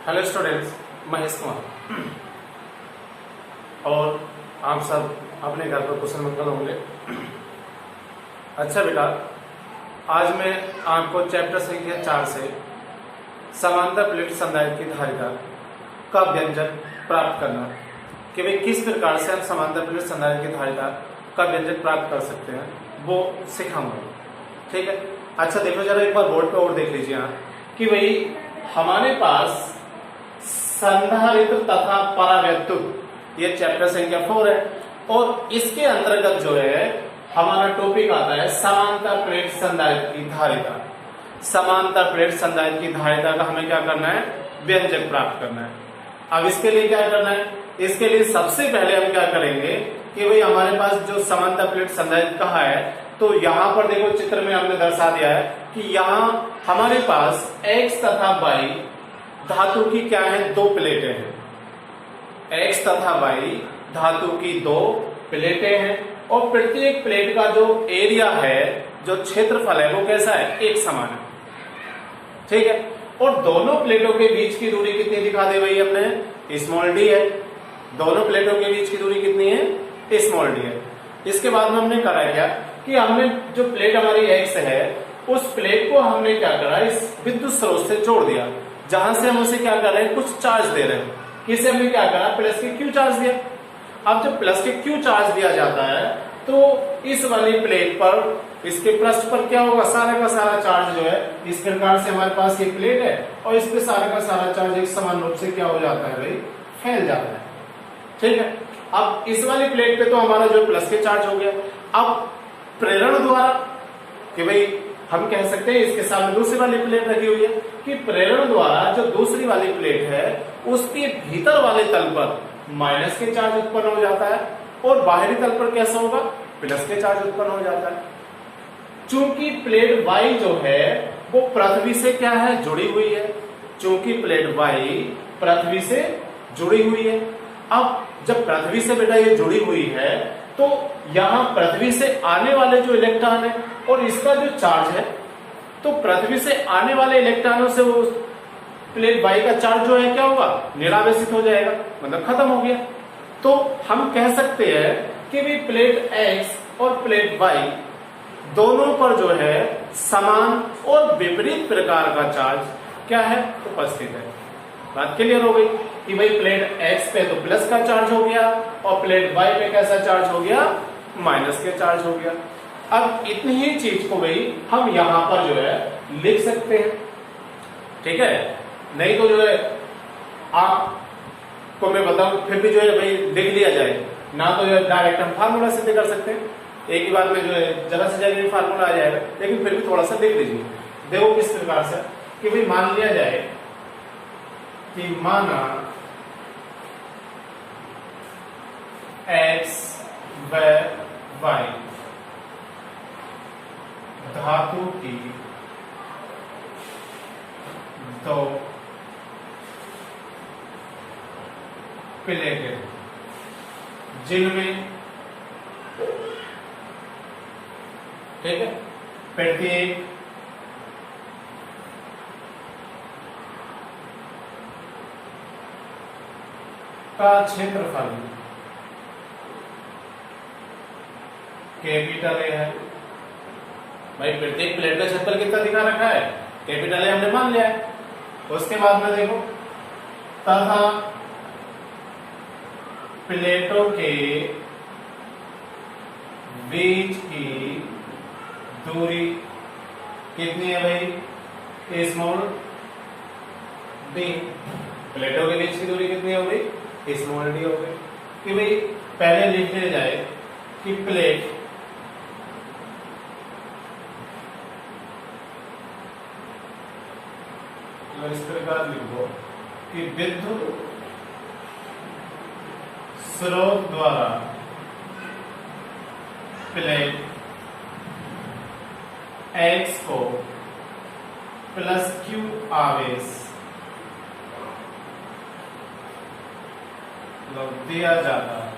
Hello students, Mahesh Kumar और आप सब अपने घर पर कुशल मंगल होंगे। अच्छा बेटा, आज मैं आपको चैप्टर संख्या 4 से समांतर प्लेट संधारित्र की धारिता का व्यंजक प्राप्त करना कि भाई किस प्रकार से हम समांतर प्लेट संधारित्र की धारिता का व्यंजक प्राप्त कर सकते हैं वो सिखाऊंगा। ठीक है। अच्छा देखो जरा एक बार बोर्ड पे और देख लीजिए यहाँ कि भाई हमारे पास संधारित्र तथा परावैद्युत ये चैप्टर संख्या 4 है और इसके अंतर्गत जो है हमारा टॉपिक आता है समांतर प्लेट संधारित्र की धारिता। समांतर प्लेट संधारित्र की धारिता का हमें क्या करना है, व्यंजक प्राप्त करना है। अब इसके लिए क्या करना है, इसके लिए सबसे पहले हम क्या करेंगे कि भाई हमारे पास जो समांतर प्लेट संधारित्र कहाँ है, तो यहाँ पर देखो चित्र में हमने दर्शा दिया है कि यहाँ हमारे पास x तथा y धातु की क्या है, दो प्लेटें हैं। x तथा y धातु की दो प्लेटें हैं और प्रत्येक प्लेट का जो एरिया है, जो क्षेत्रफल है वो कैसा है, एक समान है। ठीक है। और दोनों प्लेटों के बीच की दूरी कितनी दिखा दी भाई हमने, स्मॉल डी है। दोनों प्लेटों के बीच की दूरी कितनी है, स्मॉल डी है। इसके बाद में हमने करा क्या कि हमने जो प्लेट हमारी x है उस प्लेट को हमने क्या करा, इस विद्युत स्रोत से जोड़ दिया, जहां से हम उसे क्या कर रहे हैं, कुछ चार्ज दे रहे हैं। किसे हमने क्या करा, प्लस के क्यू चार्ज दिया। अब जब प्लस के क्यू चार्ज दिया जाता है तो इस वाली प्लेट पर, इसके पृष्ठ पर क्या होगा, सारा का सारा चार्ज जो है, इस प्रकार से हमारे पास ये प्लेट है और इस पे सारा का सारा चार्ज एक समान रूप से क्या हो जाता है भाई, फैल जाता है। ठीक है। अब इस वाली प्लेट पे तो हमारा जो प्लस के चार्ज हो गया। अब प्रेरण द्वारा कि भाई हम कह सकते हैं इसके सामने दूसरी वाली प्लेट रखी हुई है कि प्रेरण द्वारा जो दूसरी वाली प्लेट है उसके भीतर वाले तल पर माइनस के चार्ज उत्पन्न हो जाता है और बाहरी तल पर कैसा होगा, प्लस के चार्ज उत्पन्न हो जाता है। चूंकि प्लेट y जो है वो पृथ्वी से क्या है, जुड़ी हुई है। चूंकि प्लेट y पृथ्वी से जुड़ी हुई है। अब जब पृथ्वी से बेटा ये जुड़ी हुई है तो यहां पृथ्वी से आने वाले जो इलेक्ट्रॉन है और इसका जो चार्ज है, तो पृथ्वी से आने वाले इलेक्ट्रॉनों से वो प्लेट y का चार्ज जो है क्या होगा, निरावेशित हो जाएगा, मतलब खत्म हो गया। तो हम कह सकते हैं कि भी प्लेट x और प्लेट y दोनों पर जो है समान और विपरीत प्रकार का चार्ज क्या है, उपस्थित है। बात क्लियर हो गई कि भाई प्लेट x पे तो प्लस का चार्ज हो गया और प्लेट y पे कैसा चार्ज हो गया, माइनस के चार्ज हो गया। अब इतनी ही चीज को भाई हम यहां पर जो है लिख सकते हैं। ठीक है। नहीं तो जो है आपको मैं बताऊं फिर भी जो है भाई लिख लिया जाए ना, तो जो है डायरेक्ट हम फार्मूला सिद्ध कर सकते हैं। एक ही बात में जो है जरा से जाएगा फार्मूला आ जाएगा, लेकिन फिर भी थोड़ा सा देख लीजिए। देखो किस प्रकार से कि भाई मान लिया जाए कि माना x व y धातु की दो प्लेटें जिनमें, ठीक है, प्रत्येक का क्षेत्रफल कैपिटल ए है। भाई प्रत्येक प्लेट का क्षेत्रफल कितना दिखा रखा है, कैपिटल ए हमने मान लिया है। उसके बाद में देखो तथा प्लेटों के बीच की दूरी कितनी है भाई, स्मॉल डी। प्लेटों के बीच की दूरी कितनी हो गई, स्मॉल डी हो गई। कि भाई पहले लिख लिया जाए कि प्लेट इस प्रकार लिखो कि विद्युत स्रोत द्वारा प्लेट x को प्लस q आवेश दिया जाता है।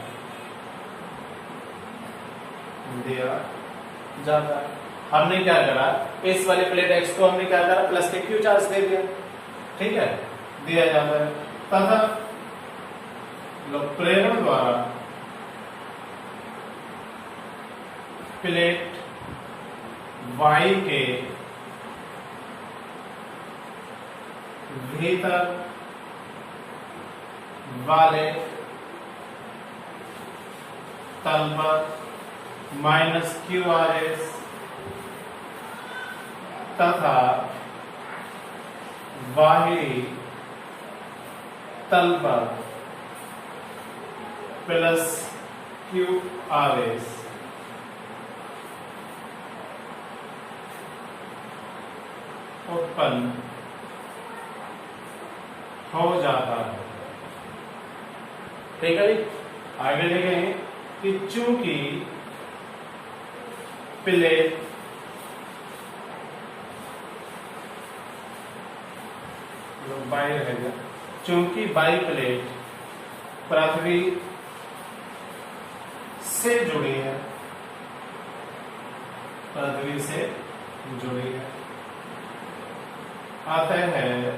हमने क्या करा, इस वाले प्लेट x को हमने क्या करा, प्लस के क्यू चार्ज दे दिया। ठीक है। दिया जाता है तथा प्रेरण द्वारा प्लेट वाई के भीतर वाले तल पर माइनस क्यू आर एस तथा बाहरी तल पर प्लस क्यू आर एस उत्पन्न हो जाता है। ठीक है जी, आगे देखेंगे कि चूंकि प्लेट बाई रहेगा, चूंकि बाई प्लेट पृथ्वी से जुड़ी है, पृथ्वी से जुड़ी है, अतः है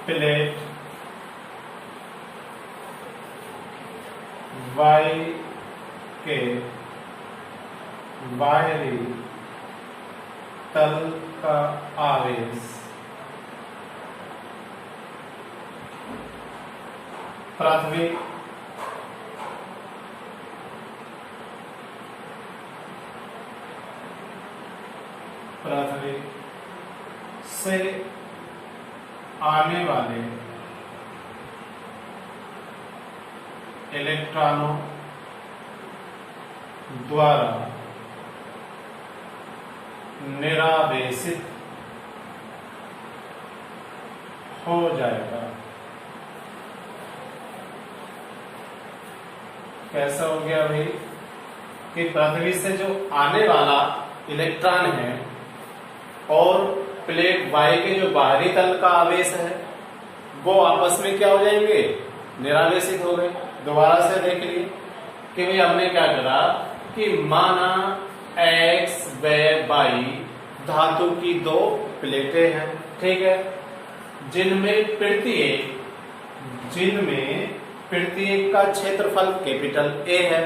प्लेट वाई के बाहरी तल का आवेश पृथ्वी से आने वाले इलेक्ट्रॉनों द्वारा निरावेशित हो जाएगा। कैसा हो गया भाई कि पृथ्वी से जो आने वाला इलेक्ट्रॉन है और प्लेट वाई के जो बाहरी तल का आवेश है वो आपस में क्या हो जाएंगे, निरावेशित हो गए। दोबारा से देख लिए कि भाई हमने क्या करा कि माना एक्स व वाई धातु की दो प्लेटें हैं, ठीक है, जिनमें प्रत्येक का क्षेत्रफल कैपिटल ए है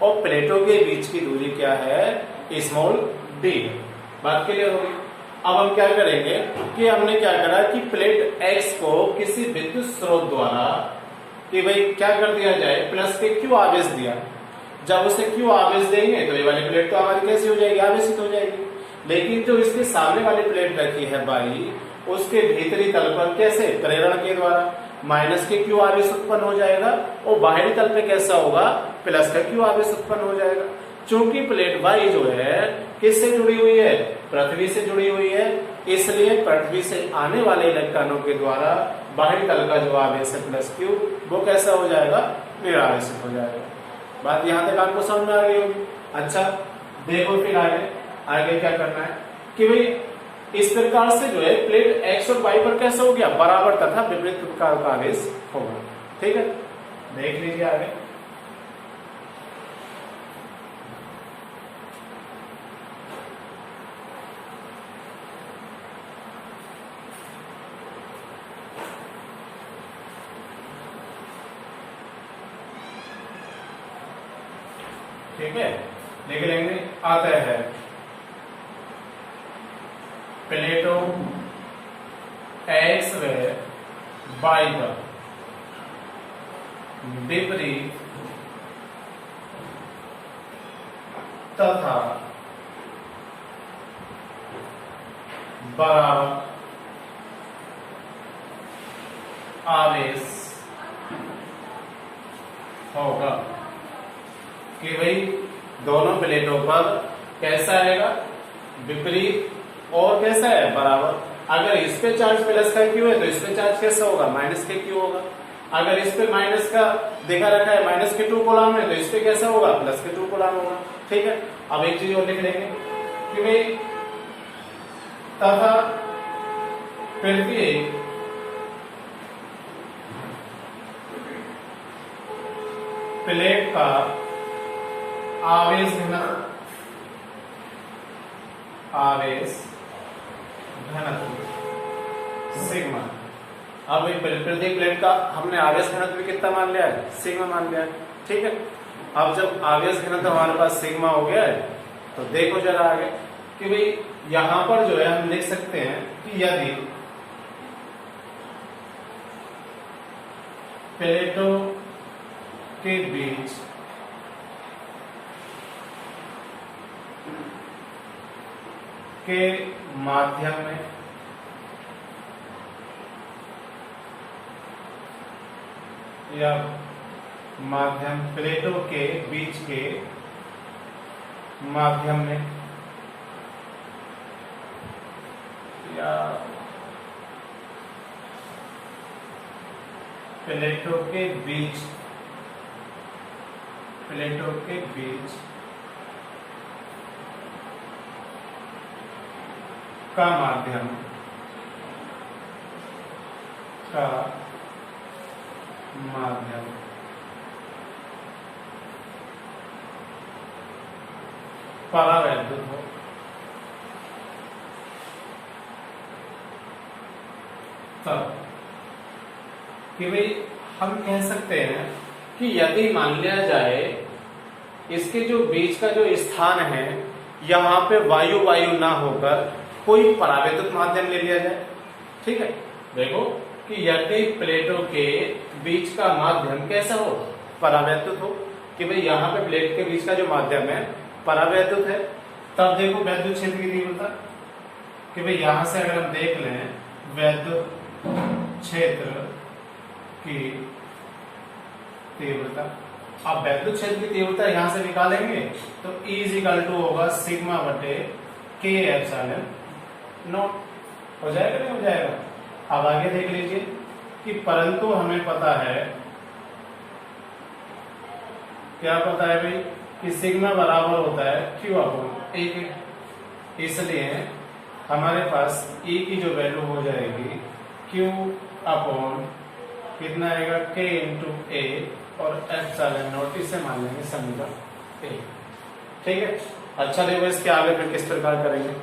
और प्लेटों के बीच की दूरी क्या है, स्मॉल डी है। बात क्लियर होगी। अब हम क्या करेंगे कि हमने क्या करा कि प्लेट एक्स को किसी विद्युत स्रोत द्वारा कि भाई क्या कर दिया जाए, प्लस के क्यू आवेश दिया। जब उसे क्यू आवेश देंगे तो ये वाली प्लेट तो हमारी कैसी हो जाएगी, आवेशित हो जाएगी। लेकिन जो इसके सामने वाली प्लेट रखी है बाई, उसके भीतरी तल पर कैसे, प्रेरण के द्वारा माइनस के क्यू आवेश उत्पन्न हो जाएगा और बाहरी तल पे कैसा होगा, प्लस का क्यू आवेश उत्पन्न हो जाएगा। चूंकि प्लेट वाई जो है किससे जुड़ी हुई है, पृथ्वी से जुड़ी हुई है, इसलिए पृथ्वी से आने वाले इलेक्ट्रॉनों के द्वारा बाहरी तल का जो आवेश है प्लस क्यू, वो कैसा हो जाएगा, निरावेशित हो जाएगा। बात यहां तक आपको समझ में आ गई होगी। अच्छा देखो फिर आगे क्या करना है कि भाई इस प्रकार से जो है प्लेट एक्स और वाई पर कैसा हो गया, बराबर तथा विपरीत प्रकार का आवेश होगा। ठीक है, देख लीजिए आगे। ठीक है, लिख लेंगे। आता है प्लेटों एक्स व वाई पर विपरीत तथा बराबर आवेश होगा कि भाई दोनों प्लेटों पर कैसा आएगा, विपरीत और कैसा है, बराबर। अगर इस पे चार्ज प्लस का क्यू है तो इस पे चार्ज कैसा होगा, माइनस के क्यू होगा। अगर इस पे माइनस का दिखा रखा है, माइनस के 2 कॉलम है, तो इस पे कैसा होगा, प्लस के 2 कॉलम होगा। ठीक है, अब एक चीज और लिख लेंगे कि भाई तथा प्रत्येक प्लेट का आवेश घनत्व आवेश घनत्व सिग्मा। अब प्रत्येक प्लेट का हमने आवेश घनत्व कितना मान लिया है, सिग्मा मान लिया है, ठीक है। अब जब आवेश घनत्व हमारे पास सिग्मा हो गया है तो देखो जरा आगे कि भाई यहां पर जो है हम लिख सकते हैं कि यदि प्लेटों के बीच के माध्यम में या प्लेटों के बीच के माध्यम में या प्लेटों के बीच का माध्यम परावैद्युत हो, तब कि भाई हम कह सकते हैं कि यदि मान लिया जाए इसके जो बीच का जो स्थान है यहाँ पे वायु ना होकर कोई परावैद्युत माध्यम ले लिया जाए, ठीक है। देखो कि यदि प्लेटों के बीच का माध्यम कैसा हो, परावैद्युत हो, कि भाई यहाँ पे प्लेट के बीच का जो माध्यम है परावैद्युत है, तब देखो वैद्युत क्षेत्र की तीव्रता कि भाई यहां से अगर हम देख लें वैद्युत क्षेत्र की तीव्रता, अब वैद्युत क्षेत्र की तीव्रता यहां से निकालेंगे तो E = होगा सिग्मा बटे K एप्सिलॉन नॉट, हो जाएगा नहीं हो जाएगा। अब आगे देख लीजिए कि परंतु हमें पता है, क्या पता है भाई कि सिग्मा बराबर होता है Q/A के, इसलिए हमारे पास E की जो वैल्यू हो जाएगी Q अपॉन कितना आएगा K इंटू A और एप्सिलॉन नॉट, इसे मान लेंगे समीकरण A, ठीक है। अच्छा देखो इसके आगे फिर किस प्रकार करेंगे।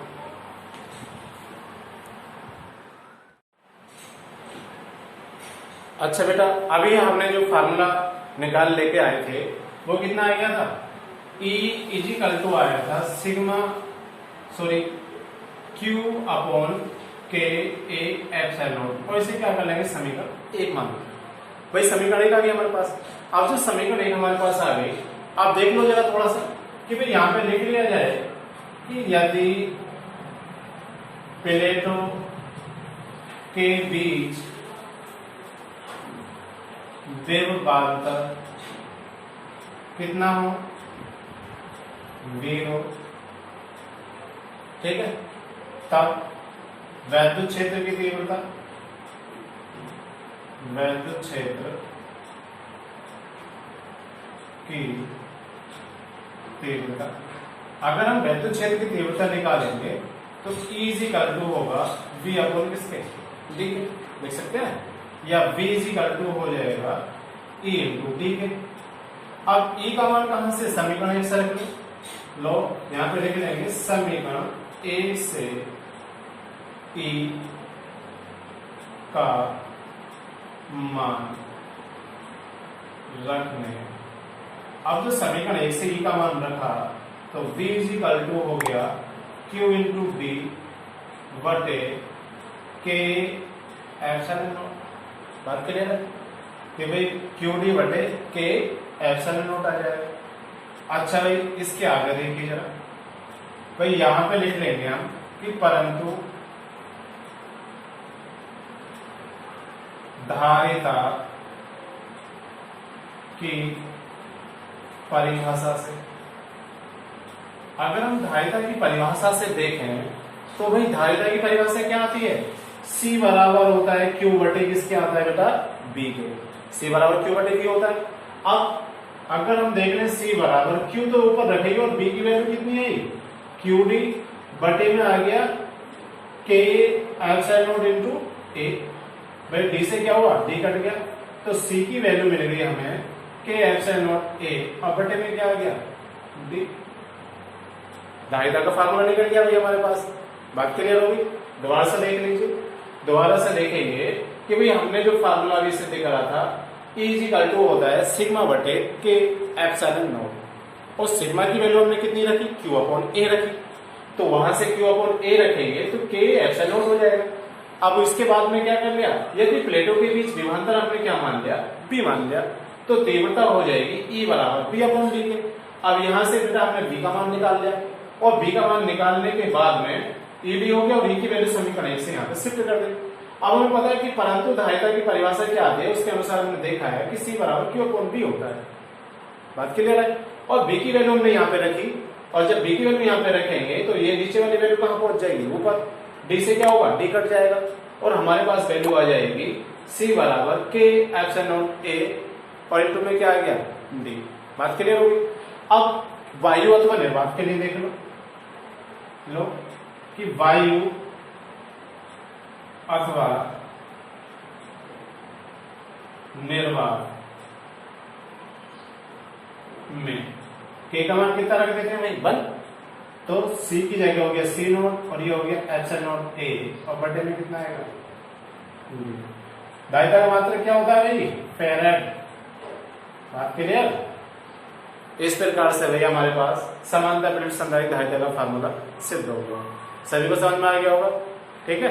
अच्छा बेटा अभी हमने जो फार्मूला निकाल लेके आए थे वो कितना आ गया था, E = आया था Q upon K A epsilon not, और इसे क्या कर लेंगे समीकरण 1 मान लेंगे। वही समीकरण 1 आ गया हमारे पास। अब जो समीकरण 1 हमारे पास आ गई, आप देख लो जरा थोड़ा सा कि भाई यहाँ पे लिख लिया जाए कि यदि प्लेटों के बीच विभवांतर कितना हो, V हो, ठीक है, तब वैद्युत क्षेत्र की तीव्रता, वैद्युत क्षेत्र की तीव्रता, अगर हम वैद्युत क्षेत्र की तीव्रता निकालेंगे तो E = होगा V अपॉन किसके, D के, देख सकते हैं, या V = हो जाएगा E इंटू D के। अब E का मान कहां से, समीकरण 1 से रख लो, यहां पे लिख लेंगे समीकरण A से E का मान रखने, अब जो समीकरण 1 से E का मान रखा तो V = हो गया Q इंटू D बटे K एप्सिलॉन नॉट। बात क्लियर है कि भाई QD बटे K एप्सिलॉन नॉट आ जाएगा। अच्छा भाई इसके आगे देखिए जरा, भाई यहां पे लिख लेंगे हम कि परंतु धारिता की परिभाषा से, अगर हम धारिता की परिभाषा से देखें तो भाई धारिता की परिभाषा क्या आती है, C बराबर होता है Q बटे किसके आता है बेटा, B के, C बराबर Q बटे B होता है। अब अगर हम देख लें C बराबर Q तो ऊपर रखेगी और B की वैल्यू कितनी है, QD बटे में आ गया K epsilon not into A, भाई D से क्या हुआ, D कट गया तो C की वैल्यू मिल गई हमें K एप्सिलॉन नॉट A, अब बटे में क्या आ गया D, धारिता का फार्मूला निकल गया भाई हमारे पास। बात क्लियर होगी। दोबारा से देख लीजिए, दोबारा से देखेंगे कि भाई हमने जो फार्मूला अभी सिद्ध करा था E इक्वल टू होता है सिग्मा बटे के एप्सिलॉन नॉट, और सिग्मा की वैल्यू हमने कितनी रखी, Q अपॉन A रखी, तो वहां से Q अपॉन A रखेंगे तो K एप्सिलॉन नॉट हो जाएगा। अब इसके बाद में क्या कर लिया, यदि प्लेटों के बीच विभवांतर हमने क्या मान लिया, B मान लिया, तो तीव्रता हो जाएगी E बराबर P अपॉन D के। अब यहां से बेटा हमने B का मान निकाल लिया, और B का मान निकालने के बाद में ED हो गया और V की वैल्यू समीकरण 1 से यहाँ पे शिफ्ट कर देंगे। अब हमें पता है कि परंतु धारिता की परिभाषा क्या आती है, उसके अनुसार हमने देखा है कि C बराबर Q अपॉन B होता है। बात क्लियर है। और B की वैल्यू हमने यहाँ पे रखी, और जब B की वैल्यू यहाँ पे रखेंगे तो ये नीचे वाली वैल्यू कहाँ पहुंच जाएगी, ऊपर। D से क्या होगा, D कट जाएगा, और हमारे पास वैल्यू आ जाएगी C बराबर K एप्सिलॉन नॉट A, और इनटू में क्या आ गया, D। बात क्लियर होगी। अब वायु अथवा निर्वात के लिए देख लो कि वायु अथवा निर्वात में K का मान कितना रख देते हैं भाई, 1, तो C की जगह हो गया C नॉट, और ये हो गया एप्सिलॉन नॉट A, और बटे में कितना आएगा, धारिता का मात्रक क्या होता है भाई, फैराड। बात क्लियर। इस प्रकार से भैया हमारे पास समांतर प्लेट संधारित्र धारिता का फार्मूला सिद्ध हो गया। सभी को समझ में आ गया होगा, ठीक है।